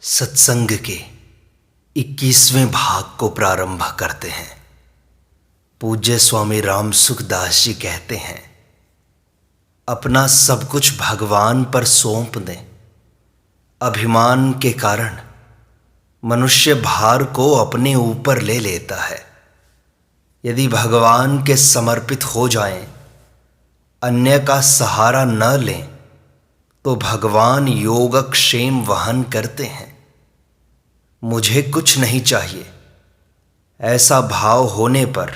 सत्संग के 21वें भाग को प्रारंभ करते हैं। पूज्य स्वामी राम सुखदास जी कहते हैं, अपना सब कुछ भगवान पर सौंप दें। अभिमान के कारण मनुष्य भार को अपने ऊपर ले लेता है। यदि भगवान के समर्पित हो जाएं, अन्य का सहारा न लें, तो भगवान योगक्षेम वहन करते हैं। मुझे कुछ नहीं चाहिए, ऐसा भाव होने पर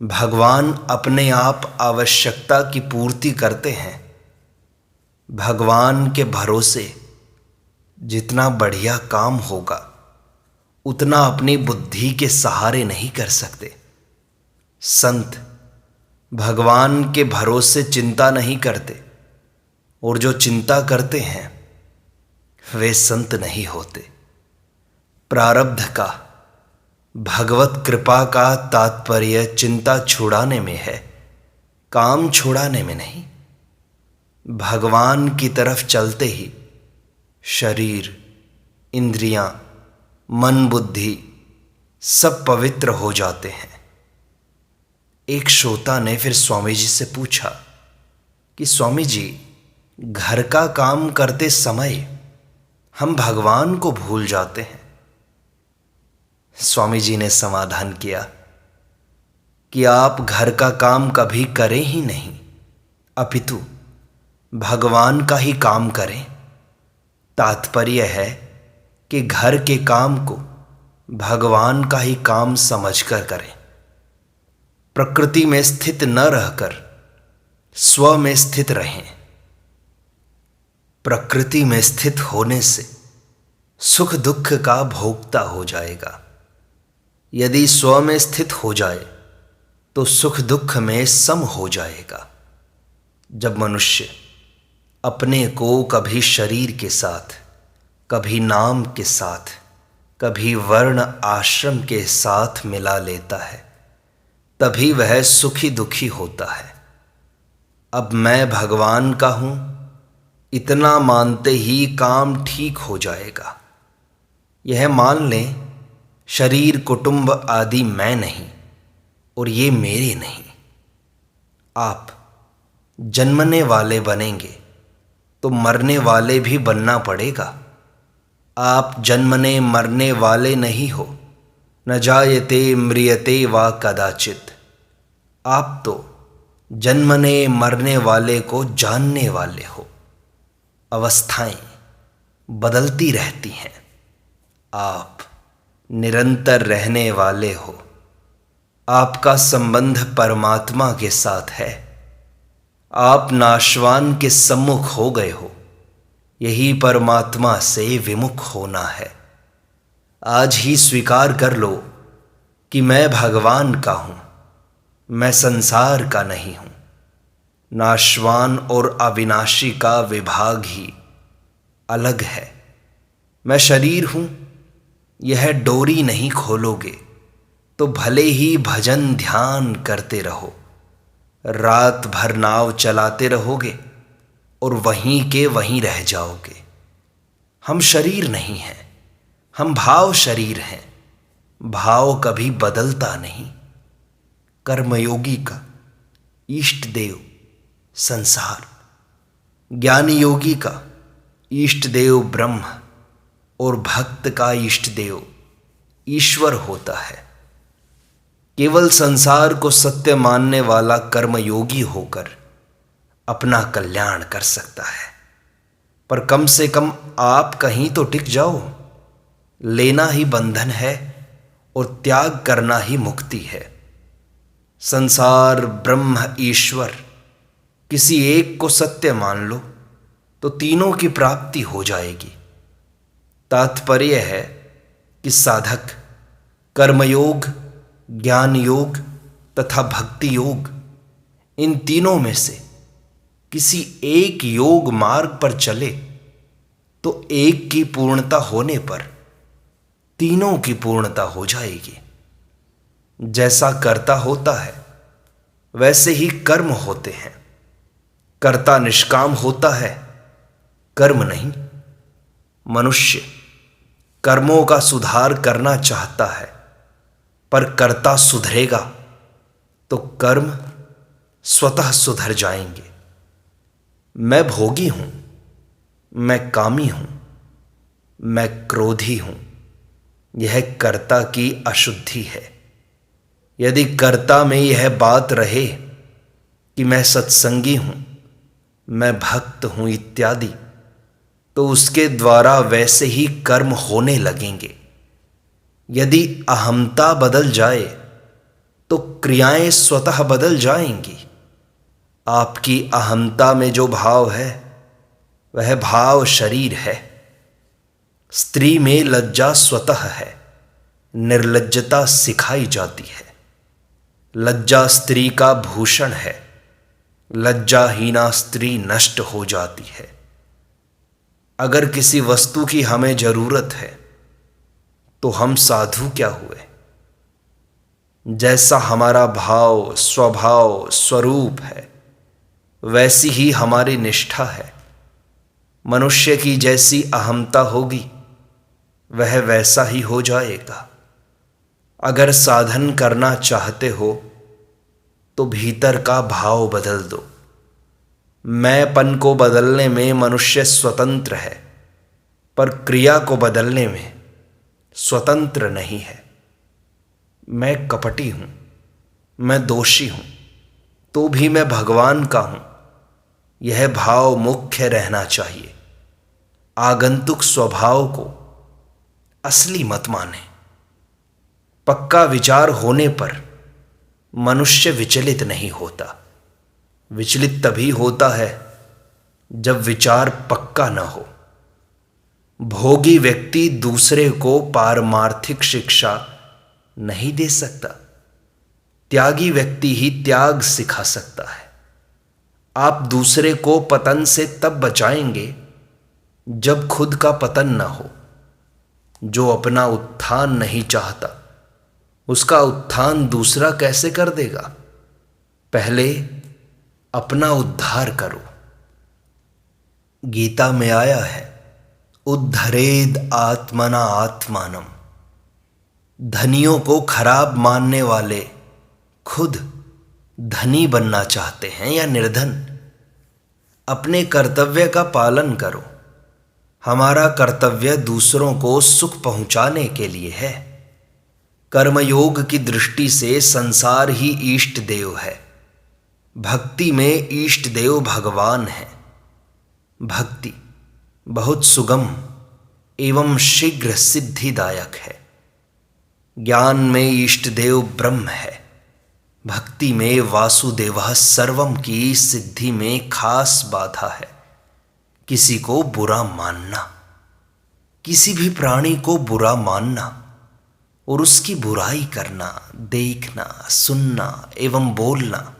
भगवान अपने आप आवश्यकता की पूर्ति करते हैं। भगवान के भरोसे जितना बढ़िया काम होगा, उतना अपनी बुद्धि के सहारे नहीं कर सकते। संत भगवान के भरोसे चिंता नहीं करते, और जो चिंता करते हैं वे संत नहीं होते। प्रारब्ध का, भगवत कृपा का तात्पर्य चिंता छुड़ाने में है, काम छुड़ाने में नहीं। भगवान की तरफ चलते ही शरीर, इंद्रियां, मन, बुद्धि सब पवित्र हो जाते हैं। एक श्रोता ने फिर स्वामी जी से पूछा कि स्वामी जी, घर का काम करते समय हम भगवान को भूल जाते हैं। स्वामी जी ने समाधान किया कि आप घर का काम कभी करें ही नहीं, अपितु भगवान का ही काम करें। तात्पर्य है कि घर के काम को भगवान का ही काम समझकर करें। प्रकृति में स्थित न रहकर स्व में स्थित रहें। प्रकृति में स्थित होने से सुख दुख का भोक्ता हो जाएगा। यदि स्व में स्थित हो जाए तो सुख दुख में सम हो जाएगा। जब मनुष्य अपने को कभी शरीर के साथ, कभी नाम के साथ, कभी वर्ण आश्रम के साथ मिला लेता है, तभी वह सुखी दुखी होता है। अब मैं भगवान का हूं, इतना मानते ही काम ठीक हो जाएगा। यह मान लें, शरीर, कुटुंब आदि मैं नहीं और ये मेरे नहीं। आप जन्मने वाले बनेंगे तो मरने वाले भी बनना पड़ेगा। आप जन्मने मरने वाले नहीं हो। न जायते म्रियते वा कदाचित। आप तो जन्मने मरने वाले को जानने वाले हो। अवस्थाएं बदलती रहती हैं, आप निरंतर रहने वाले हो। आपका संबंध परमात्मा के साथ है। आप नाशवान के सम्मुख हो गए हो। यही परमात्मा से विमुख होना है। आज ही स्वीकार कर लो कि मैं भगवान का हूं, मैं संसार का नहीं हूं। नाशवान और अविनाशी का विभाग ही अलग है। मैं शरीर हूं, यह डोरी नहीं खोलोगे तो भले ही भजन ध्यान करते रहो, रात भर नाव चलाते रहोगे और वहीं के वहीं रह जाओगे। हम शरीर नहीं हैं, हम भाव शरीर हैं। भाव कभी बदलता नहीं। कर्मयोगी का इष्ट देव संसार, ज्ञानी योगी का इष्ट देव ब्रह्म और भक्त का इष्ट देव ईश्वर होता है। केवल संसार को सत्य मानने वाला कर्मयोगी होकर अपना कल्याण कर सकता है। पर कम से कम आप कहीं तो टिक जाओ। लेना ही बंधन है और त्याग करना ही मुक्ति है। संसार, ब्रह्म, ईश्वर, किसी एक को सत्य मान लो तो तीनों की प्राप्ति हो जाएगी। तात्पर्य है कि साधक कर्मयोग, ज्ञान योग तथा भक्ति योग, इन तीनों में से किसी एक योग मार्ग पर चले तो एक की पूर्णता होने पर तीनों की पूर्णता हो जाएगी। जैसा कर्ता होता है वैसे ही कर्म होते हैं। कर्ता निष्काम होता है, कर्म नहीं। मनुष्य कर्मों का सुधार करना चाहता है, पर कर्ता सुधरेगा तो कर्म स्वतः सुधर जाएंगे। मैं भोगी हूं, मैं कामी हूं, मैं क्रोधी हूं, यह कर्ता की अशुद्धि है। यदि कर्ता में यह बात रहे कि मैं सत्संगी हूं, मैं भक्त हूं इत्यादि, तो उसके द्वारा वैसे ही कर्म होने लगेंगे। यदि अहमता बदल जाए तो क्रियाएं स्वतः बदल जाएंगी। आपकी अहमता में जो भाव है वह भाव शरीर है। स्त्री में लज्जा स्वतः है, निर्लज्जता सिखाई जाती है। लज्जा स्त्री का भूषण है, लज्जाहीना स्त्री नष्ट हो जाती है। अगर किसी वस्तु की हमें जरूरत है तो हम साधु क्या हुए? जैसा हमारा भाव, स्वभाव, स्वरूप है, वैसी ही हमारी निष्ठा है। मनुष्य की जैसी अहमता होगी वह वैसा ही हो जाएगा। अगर साधन करना चाहते हो तो भीतर का भाव बदल दो। मैंपन को बदलने में मनुष्य स्वतंत्र है, पर क्रिया को बदलने में स्वतंत्र नहीं है। मैं कपटी हूं, मैं दोषी हूं, तो भी मैं भगवान का हूं, यह भाव मुख्य रहना चाहिए। आगंतुक स्वभाव को असली मत माने। पक्का विचार होने पर मनुष्य विचलित नहीं होता। विचलित तभी होता है जब विचार पक्का न हो। भोगी व्यक्ति दूसरे को पारमार्थिक शिक्षा नहीं दे सकता। त्यागी व्यक्ति ही त्याग सिखा सकता है। आप दूसरे को पतन से तब बचाएंगे जब खुद का पतन न हो। जो अपना उत्थान नहीं चाहता, उसका उत्थान दूसरा कैसे कर देगा? पहले अपना उद्धार करो। गीता में आया है, उद्धरेद आत्मना आत्मानम। धनियों को खराब मानने वाले खुद धनी बनना चाहते हैं या निर्धन? अपने कर्तव्य का पालन करो। हमारा कर्तव्य दूसरों को सुख पहुंचाने के लिए है। कर्मयोग की दृष्टि से संसार ही इष्ट देव है। भक्ति में इष्ट देव भगवान है। भक्ति बहुत सुगम एवं शीघ्र सिद्धिदायक है। ज्ञान में इष्ट देव ब्रह्म है। भक्ति में वासुदेवः सर्वम की सिद्धि में खास बाधा है। किसी को बुरा मानना, किसी भी प्राणी को बुरा मानना और उसकी बुराई करना, देखना, सुनना एवं बोलना,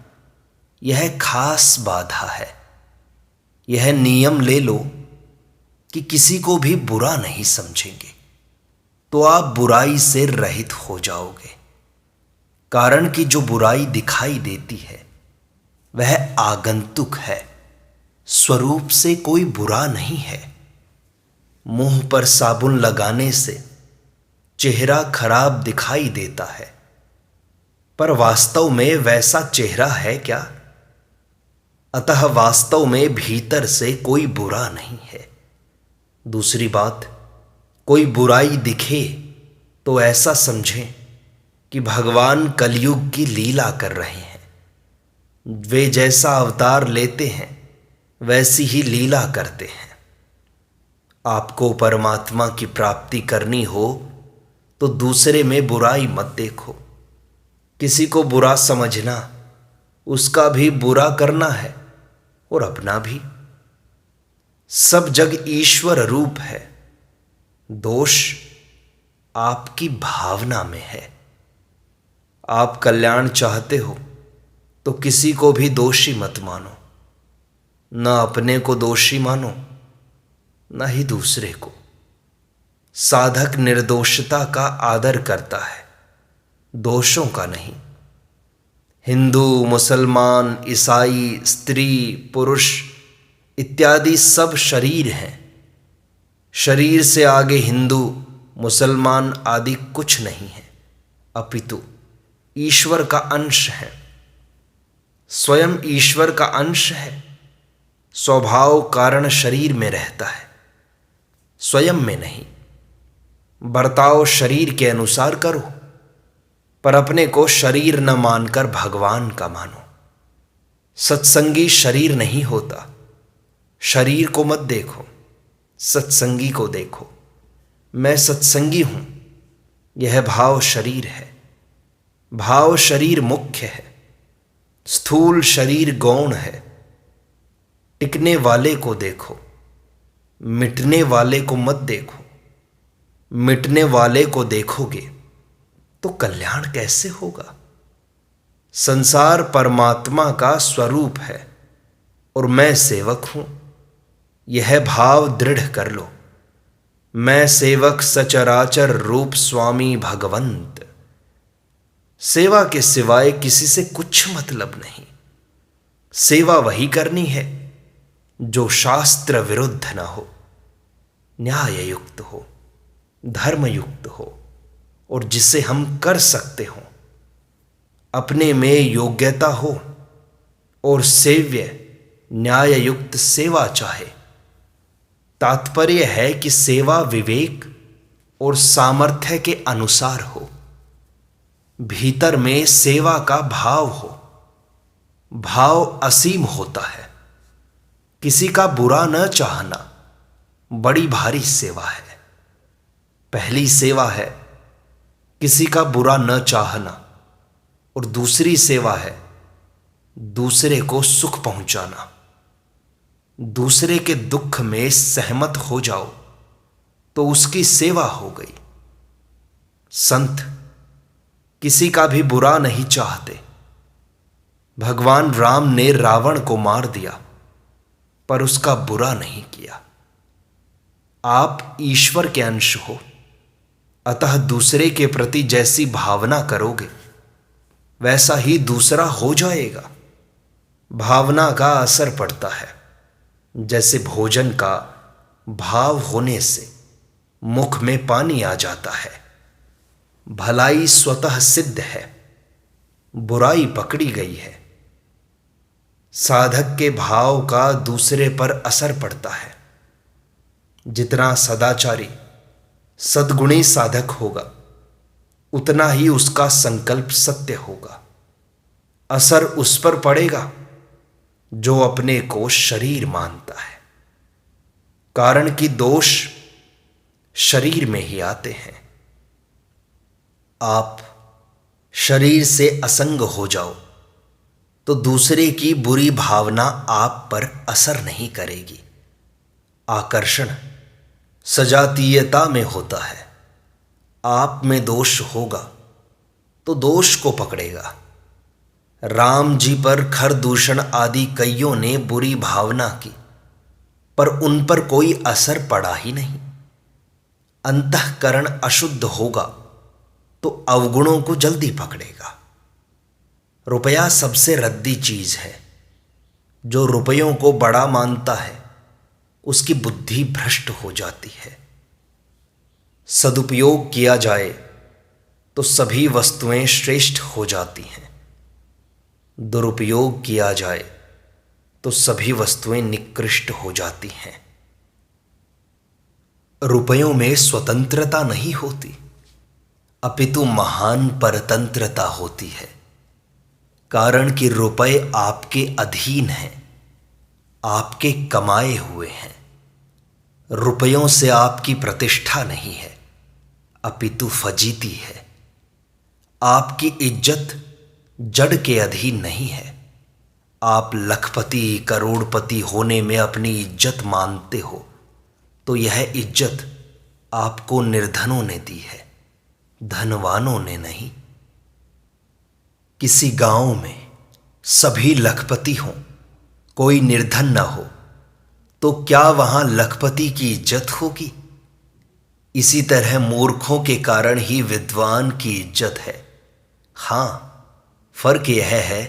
यह खास बाधा है। यह नियम ले लो कि किसी को भी बुरा नहीं समझेंगे तो आप बुराई से रहित हो जाओगे। कारण कि जो बुराई दिखाई देती है वह आगंतुक है, स्वरूप से कोई बुरा नहीं है। मुंह पर साबुन लगाने से चेहरा खराब दिखाई देता है, पर वास्तव में वैसा चेहरा है क्या? अतः वास्तव में भीतर से कोई बुरा नहीं है। दूसरी बात, कोई बुराई दिखे तो ऐसा समझें कि भगवान कलयुग की लीला कर रहे हैं। वे जैसा अवतार लेते हैं वैसी ही लीला करते हैं। आपको परमात्मा की प्राप्ति करनी हो तो दूसरे में बुराई मत देखो। किसी को बुरा समझना, उसका भी बुरा करना है और अपना भी। सब जग ईश्वर रूप है, दोष आपकी भावना में है। आप कल्याण चाहते हो तो किसी को भी दोषी मत मानो। न अपने को दोषी मानो, न ही दूसरे को। साधक निर्दोषता का आदर करता है, दोषों का नहीं। हिंदू, मुसलमान, ईसाई, स्त्री, पुरुष इत्यादि सब शरीर हैं। शरीर से आगे हिंदू, मुसलमान आदि कुछ नहीं है, अपितु ईश्वर का अंश है। स्वयं ईश्वर का अंश है। स्वभाव कारण शरीर में रहता है, स्वयं में नहीं। बर्ताव शरीर के अनुसार करो, पर अपने को शरीर न मानकर भगवान का मानो। सत्संगी शरीर नहीं होता। शरीर को मत देखो, सत्संगी को देखो। मैं सत्संगी हूं, यह भाव शरीर है। भाव शरीर मुख्य है, स्थूल शरीर गौण है। टिकने वाले को देखो, मिटने वाले को मत देखो। मिटने वाले को देखोगे तो कल्याण कैसे होगा? संसार परमात्मा का स्वरूप है और मैं सेवक हूं, यह भाव दृढ़ कर लो। मैं सेवक सचराचर रूप स्वामी भगवंत। सेवा के सिवाय किसी से कुछ मतलब नहीं। सेवा वही करनी है जो शास्त्र विरुद्ध न हो, न्याय युक्त हो, धर्म युक्त हो और जिसे हम कर सकते हो, अपने में योग्यता हो और सेव्य न्याय युक्त सेवा चाहे। तात्पर्य है कि सेवा विवेक और सामर्थ्य के अनुसार हो। भीतर में सेवा का भाव हो। भाव असीम होता है। किसी का बुरा न चाहना बड़ी भारी सेवा है। पहली सेवा है किसी का बुरा न चाहना और दूसरी सेवा है दूसरे को सुख पहुंचाना। दूसरे के दुख में सहमत हो जाओ तो उसकी सेवा हो गई। संत किसी का भी बुरा नहीं चाहते। भगवान राम ने रावण को मार दिया पर उसका बुरा नहीं किया। आप ईश्वर के अंश हो, अतः दूसरे के प्रति जैसी भावना करोगे वैसा ही दूसरा हो जाएगा। भावना का असर पड़ता है। जैसे भोजन का भाव होने से मुख में पानी आ जाता है। भलाई स्वतः सिद्ध है, बुराई पकड़ी गई है। साधक के भाव का दूसरे पर असर पड़ता है। जितना सदाचारी सद्गुणी साधक होगा उतना ही उसका संकल्प सत्य होगा। असर उस पर पड़ेगा जो अपने को शरीर मानता है, कारण कि दोष शरीर में ही आते हैं। आप शरीर से असंग हो जाओ तो दूसरे की बुरी भावना आप पर असर नहीं करेगी। आकर्षण सजातीयता में होता है। आप में दोष होगा तो दोष को पकड़ेगा। राम जी पर खरदूषण आदि कईयों ने बुरी भावना की पर उन पर कोई असर पड़ा ही नहीं। अंतःकरण अशुद्ध होगा तो अवगुणों को जल्दी पकड़ेगा। रुपया सबसे रद्दी चीज है। जो रुपयों को बड़ा मानता है उसकी बुद्धि भ्रष्ट हो जाती है। सदुपयोग किया जाए तो सभी वस्तुएं श्रेष्ठ हो जाती हैं। दुरुपयोग किया जाए तो सभी वस्तुएं निकृष्ट हो जाती हैं। रुपयों में स्वतंत्रता नहीं होती, अपितु महान परतंत्रता होती है। कारण कि रुपए आपके अधीन हैं, आपके कमाए हुए हैं। रुपयों से आपकी प्रतिष्ठा नहीं है, अपितु फजीती है। आपकी इज्जत जड़ के अधीन नहीं है। आप लखपति करोड़पति होने में अपनी इज्जत मानते हो तो यह इज्जत आपको निर्धनों ने दी है, धनवानों ने नहीं। किसी गांव में सभी लखपति हों, कोई निर्धन न हो तो क्या वहां लखपति की इज्जत होगी? इसी तरह मूर्खों के कारण ही विद्वान की इज्जत है। हां, फर्क यह है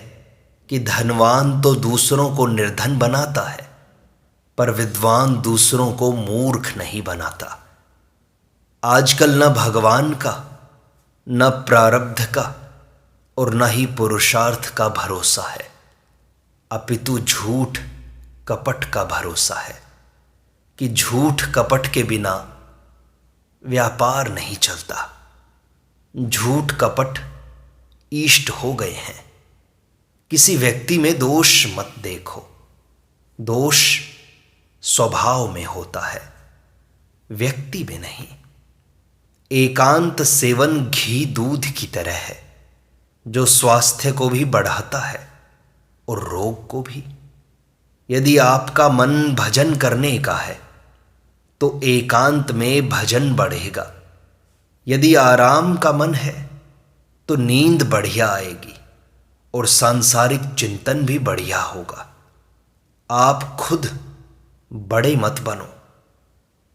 कि धनवान तो दूसरों को निर्धन बनाता है पर विद्वान दूसरों को मूर्ख नहीं बनाता। आजकल न भगवान का, न प्रारब्ध का और न ही पुरुषार्थ का भरोसा है, अपितु झूठ कपट का भरोसा है कि झूठ कपट के बिना व्यापार नहीं चलता। झूठ कपट इष्ट हो गए हैं। किसी व्यक्ति में दोष मत देखो, दोष स्वभाव में होता है, व्यक्ति में नहीं। एकांत सेवन घी दूध की तरह है, जो स्वास्थ्य को भी बढ़ाता है और रोग को भी। यदि आपका मन भजन करने का है तो एकांत में भजन बढ़ेगा। यदि आराम का मन है तो नींद बढ़िया आएगी और सांसारिक चिंतन भी बढ़िया होगा। आप खुद बड़े मत बनो।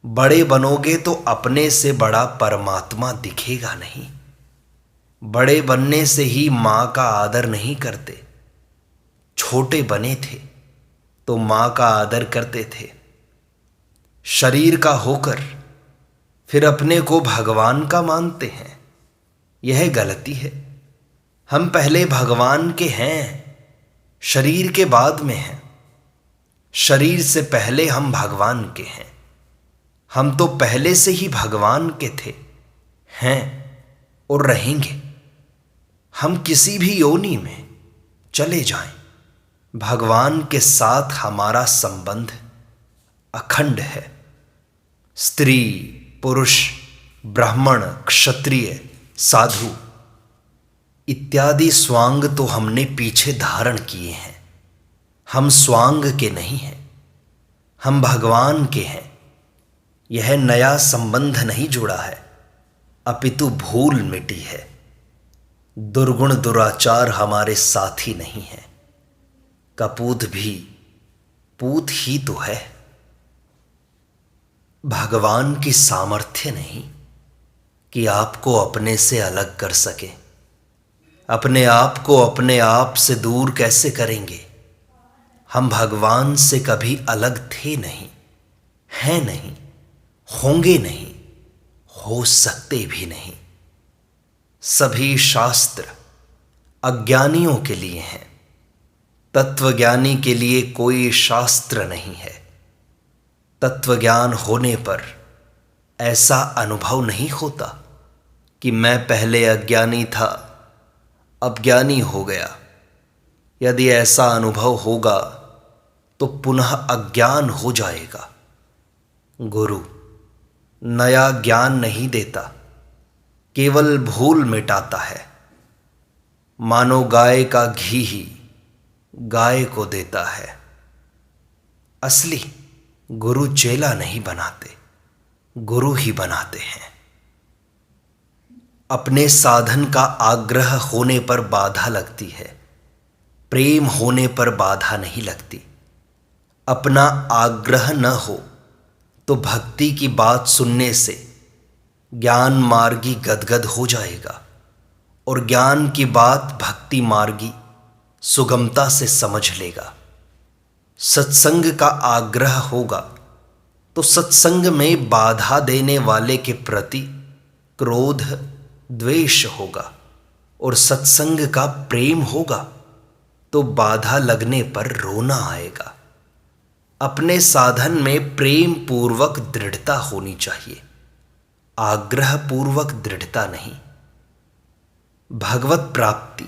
बड़े बनोगे तो अपने से बड़ा परमात्मा दिखेगा नहीं। बड़े बनने से ही माँ का आदर नहीं करते। छोटे बने थे तो माँ का आदर करते थे। शरीर का होकर फिर अपने को भगवान का मानते हैं, यह गलती है। हम पहले भगवान के हैं, शरीर के बाद में हैं। शरीर से पहले हम भगवान के हैं। हम तो पहले से ही भगवान के थे, हैं और रहेंगे। हम किसी भी योनि में चले जाएं, भगवान के साथ हमारा संबंध अखंड है। स्त्री, पुरुष, ब्राह्मण, क्षत्रिय, साधु इत्यादि स्वांग तो हमने पीछे धारण किए हैं। हम स्वांग के नहीं हैं, हम भगवान के हैं। यह नया संबंध नहीं जुड़ा है, अपितु भूल मिटी है। दुर्गुण दुराचार हमारे साथी नहीं है। कपूत भी पूत ही तो है। भगवान की सामर्थ्य नहीं कि आपको अपने से अलग कर सके। अपने आप को अपने आप से दूर कैसे करेंगे? हम भगवान से कभी अलग थे नहीं, हैं नहीं, होंगे नहीं, हो सकते भी नहीं। सभी शास्त्र अज्ञानियों के लिए हैं, तत्वज्ञानी के लिए कोई शास्त्र नहीं है। तत्वज्ञान होने पर ऐसा अनुभव नहीं होता कि मैं पहले अज्ञानी था, अब ज्ञानी हो गया। यदि ऐसा अनुभव होगा तो पुनः अज्ञान हो जाएगा। गुरु नया ज्ञान नहीं देता, केवल भूल मिटाता है। मानो गाय का घी ही गाय को देता है। असली गुरु चेला नहीं बनाते, गुरु ही बनाते हैं। अपने साधन का आग्रह होने पर बाधा लगती है, प्रेम होने पर बाधा नहीं लगती। अपना आग्रह न हो तो भक्ति की बात सुनने से ज्ञान मार्गी गदगद हो जाएगा और ज्ञान की बात भक्ति मार्गी सुगमता से समझ लेगा। सत्संग का आग्रह होगा तो सत्संग में बाधा देने वाले के प्रति क्रोध द्वेष होगा और सत्संग का प्रेम होगा तो बाधा लगने पर रोना आएगा। अपने साधन में प्रेम पूर्वक दृढ़ता होनी चाहिए, आग्रह पूर्वक दृढ़ता नहीं। भगवत प्राप्ति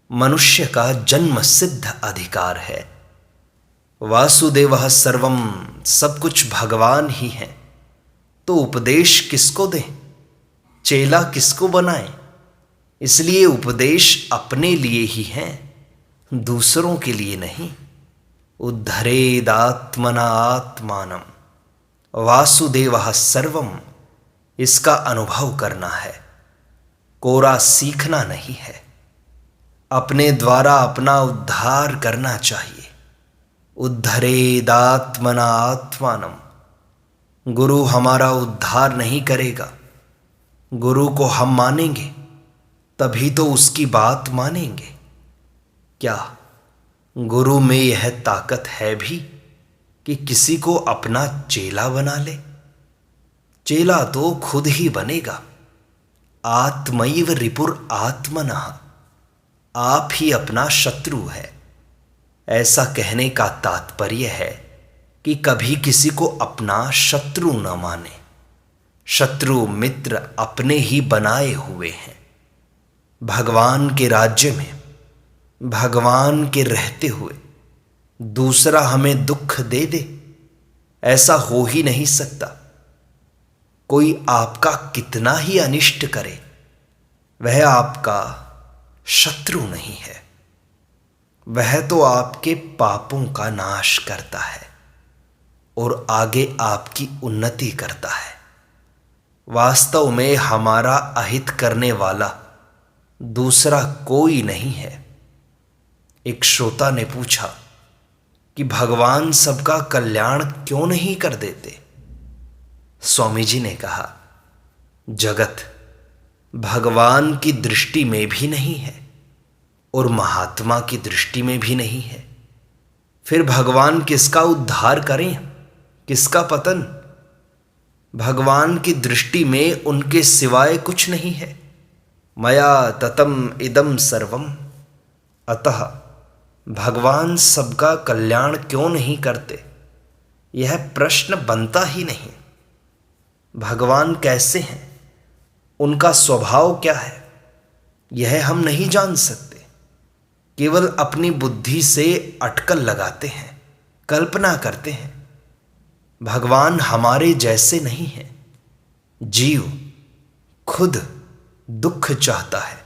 मनुष्य का जन्म सिद्ध अधिकार है। वासुदेवः सर्वम, सब कुछ भगवान ही है, तो उपदेश किसको दें, चेला किसको बनाएं? इसलिए उपदेश अपने लिए ही है, दूसरों के लिए नहीं। उद्धरेदात्मना आत्मानम, वासुदेवः सर्वम, इसका अनुभव करना है, कोरा सीखना नहीं है। अपने द्वारा अपना उद्धार करना चाहिए। उद्धरेदात्मना आत्मानम, गुरु हमारा उद्धार नहीं करेगा। गुरु को हम मानेंगे तभी तो उसकी बात मानेंगे। क्या गुरु में यह ताकत है भी कि किसी को अपना चेला बना ले? चेला तो खुद ही बनेगा। आत्मैव रिपुर आत्मनः, आप ही अपना शत्रु है। ऐसा कहने का तात्पर्य है कि कभी किसी को अपना शत्रु न माने। शत्रु मित्र अपने ही बनाए हुए हैं। भगवान के राज्य में भगवान के रहते हुए दूसरा हमें दुख दे दे, ऐसा हो ही नहीं सकता। कोई आपका कितना ही अनिष्ट करे, वह आपका शत्रु नहीं है। वह तो आपके पापों का नाश करता है और आगे आपकी उन्नति करता है। वास्तव में हमारा अहित करने वाला दूसरा कोई नहीं है। एक श्रोता ने पूछा कि भगवान सबका कल्याण क्यों नहीं कर देते? स्वामी जी ने कहा, जगत भगवान की दृष्टि में भी नहीं है और महात्मा की दृष्टि में भी नहीं है। फिर भगवान किसका उद्धार करें, किसका पतन? भगवान की दृष्टि में उनके सिवाय कुछ नहीं है। मया ततम इदम सर्वम, अतः भगवान सबका कल्याण क्यों नहीं करते, यह प्रश्न बनता ही नहीं। भगवान कैसे हैं, उनका स्वभाव क्या है, यह हम नहीं जान सकते। केवल अपनी बुद्धि से अटकल लगाते हैं, कल्पना करते हैं। भगवान हमारे जैसे नहीं हैं। जीव खुद दुख चाहता है,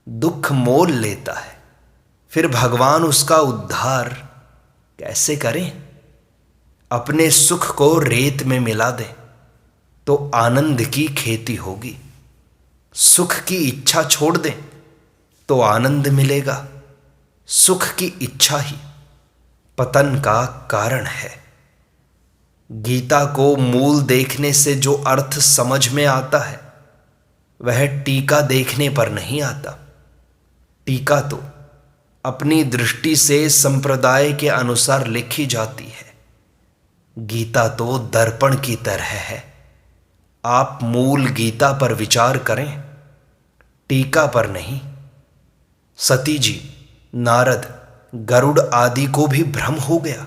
दुख मोल लेता है, फिर भगवान उसका उद्धार कैसे करें? अपने सुख को रेत में मिला दें तो आनंद की खेती होगी। सुख की इच्छा छोड़ दें तो आनंद मिलेगा। सुख की इच्छा ही पतन का कारण है। गीता को मूल देखने से जो अर्थ समझ में आता है, वह टीका देखने पर नहीं आता। टीका तो अपनी दृष्टि से संप्रदाय के अनुसार लिखी जाती है। गीता तो दर्पण की तरह है। आप मूल गीता पर विचार करें, टीका पर नहीं। सती जी, नारद, गरुड़ आदि को भी भ्रम हो गया।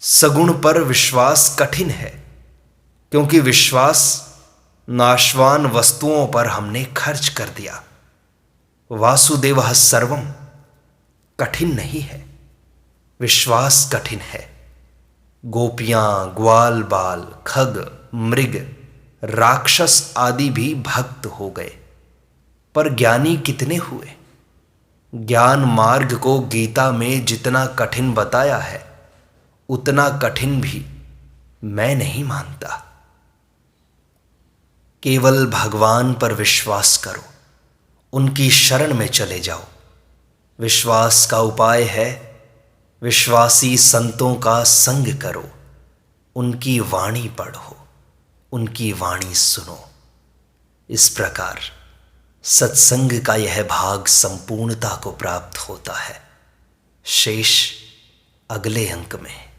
सगुण पर विश्वास कठिन है, क्योंकि विश्वास नाशवान वस्तुओं पर हमने खर्च कर दिया। वासुदेवः सर्वम कठिन नहीं है, विश्वास कठिन है। गोपियां, ग्वाल बाल, खग, मृग, राक्षस आदि भी भक्त हो गए, पर ज्ञानी कितने हुए? ज्ञान मार्ग को गीता में जितना कठिन बताया है, उतना कठिन भी मैं नहीं मानता। केवल भगवान पर विश्वास करो, उनकी शरण में चले जाओ। विश्वास का उपाय है विश्वासी संतों का संग करो, उनकी वाणी पढ़ो, उनकी वाणी सुनो। इस प्रकार सत्संग का यह भाग संपूर्णता को प्राप्त होता है। शेष अगले अंक में।